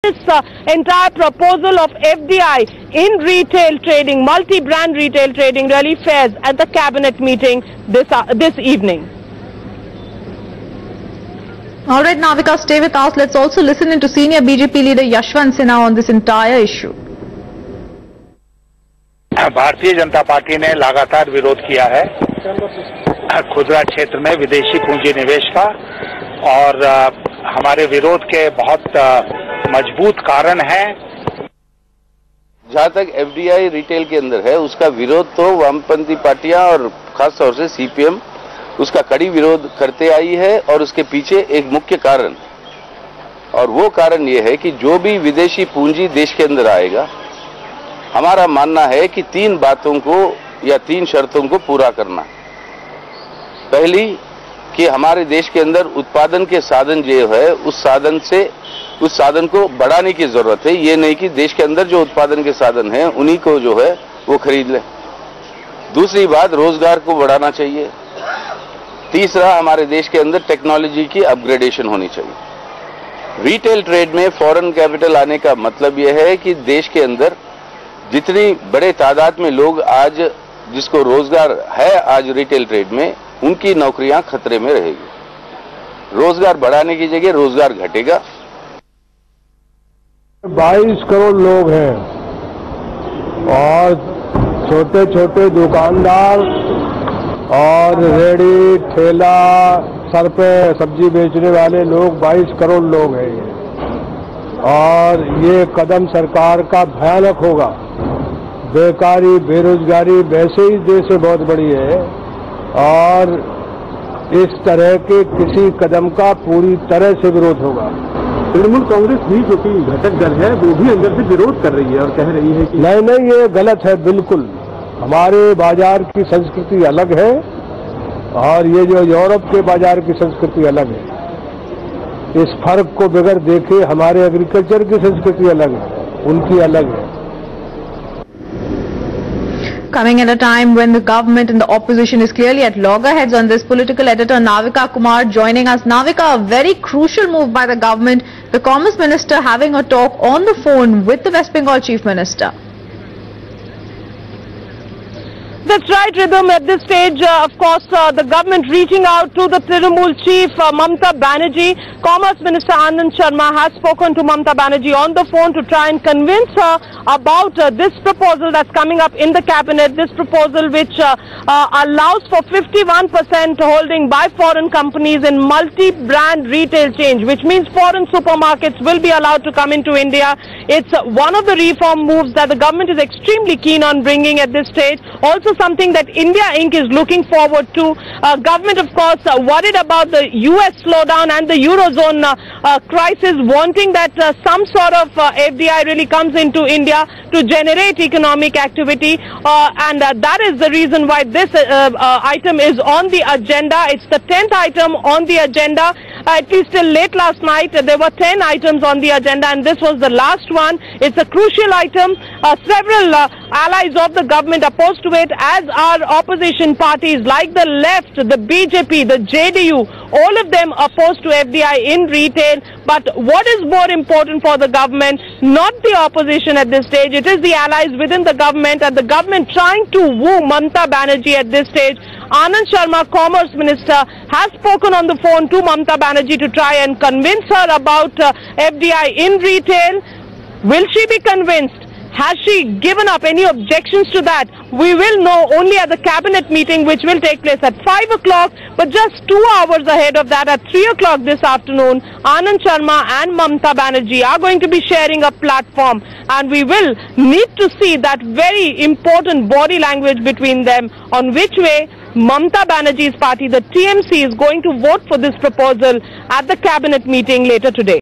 This entire proposal of FDI in retail trading, multi-brand retail trading really fares at the cabinet meeting this evening. All right, Navika, stay with us. Let's also listen to senior BJP leader Yashwant Sinha on this entire issue. Bharatiya Janata party ने लगातार विरोध किया है खुदरा क्षेत्र में विदेशी पूंजी निवेश का, और हमारे विरोध के बहुत मजबूत कारण है। जहां तक एफडीआई रिटेल के अंदर है, उसका विरोध तो वामपंथी पार्टियां और खास तौर से सीपीएम उसका कड़ी विरोध करते आई है, और उसके पीछे एक मुख्य कारण, और वो कारण ये है कि जो भी विदेशी पूंजी देश के अंदर आएगा, हमारा मानना है कि 3 बातों को या 3 शर्तों को पूरा करना। पहली कि हमारे देश के अंदर उत्पादन के साधन जो है, उस साधन को बढ़ाने की जरूरत है। ये नहीं कि देश के अंदर जो उत्पादन के साधन हैं उन्हीं को जो है वो खरीद ले। दूसरी बात, रोजगार को बढ़ाना चाहिए। तीसरा, हमारे देश के अंदर टेक्नोलॉजी की अपग्रेडेशन होनी चाहिए। रिटेल ट्रेड में फॉरेन कैपिटल आने का मतलब यह है कि देश के अंदर जितनी बड़े तादाद में लोग आज जिसको रोजगार है आज रिटेल ट्रेड में, उनकी नौकरियां खतरे में रहेगी। रोजगार बढ़ाने की जगह रोजगार घटेगा। 22 करोड़ लोग हैं और छोटे छोटे दुकानदार और रेडी ठेला सर पे सब्जी बेचने वाले लोग 22 करोड़ लोग हैं, और ये कदम सरकार का भयानक होगा। बेकारी बेरोजगारी वैसे ही देश में बहुत बड़ी है, और इस तरह के किसी कदम का पूरी तरह से विरोध होगा। तृणमूल कांग्रेस भी जो कि घटक दल है वो भी अंदर से विरोध कर रही है और कह रही है कि नहीं, ये गलत है बिल्कुल। हमारे बाजार की संस्कृति अलग है और ये जो यूरोप के बाजार की संस्कृति अलग है। इस फर्क को बगैर देखे हमारे एग्रीकल्चर की संस्कृति अलग है, उनकी अलग है। Coming at a time when the government and the opposition is clearly at loggerheads on this, political editor Navika Kumar joining us. Navika, a very crucial move by the government, the Commerce Minister having a talk on the phone with the West Bengal Chief Minister. That's right, Rhythm. At this stage, of course, the government reaching out to the Trinamool chief, Mamata Banerjee. Commerce Minister Anand Sharma has spoken to Mamata Banerjee on the phone to try and convince her about this proposal that's coming up in the cabinet. This proposal which allows for 51% holding by foreign companies in multi-brand retail chain, which means foreign supermarkets will be allowed to come into India. It's one of the reform moves that the government is extremely keen on bringing at this stage. Also something that India Inc. is looking forward to. Government, of course, worried about the US slowdown and the Eurozone crisis, wanting that some sort of FDI really comes into India to generate economic activity. And that is the reason why this item is on the agenda. It's the 10th item on the agenda. At least till late last night, there were 10 items on the agenda, and this was the last one. It's a crucial item. Several allies of the government opposed to it, as are opposition parties like the left, the BJP, the JDU, all of them opposed to FDI in retail. But what is more important for the government? Not the opposition at this stage. It is the allies within the government, and the government trying to woo Mamata Banerjee at this stage. Anand Sharma, Commerce Minister, has spoken on the phone to Mamata Banerjee to try and convince her about FDI in retail. Will she be convinced? Has she given up any objections to that? We will know only at the cabinet meeting, which will take place at 5 o'clock. But just 2 hours ahead of that, at 3 o'clock this afternoon, Anand Sharma and Mamata Banerjee are going to be sharing a platform. And we will need to see that very important body language between them on which way Mamata Banerjee's party, the TMC, is going to vote for this proposal at the cabinet meeting later today.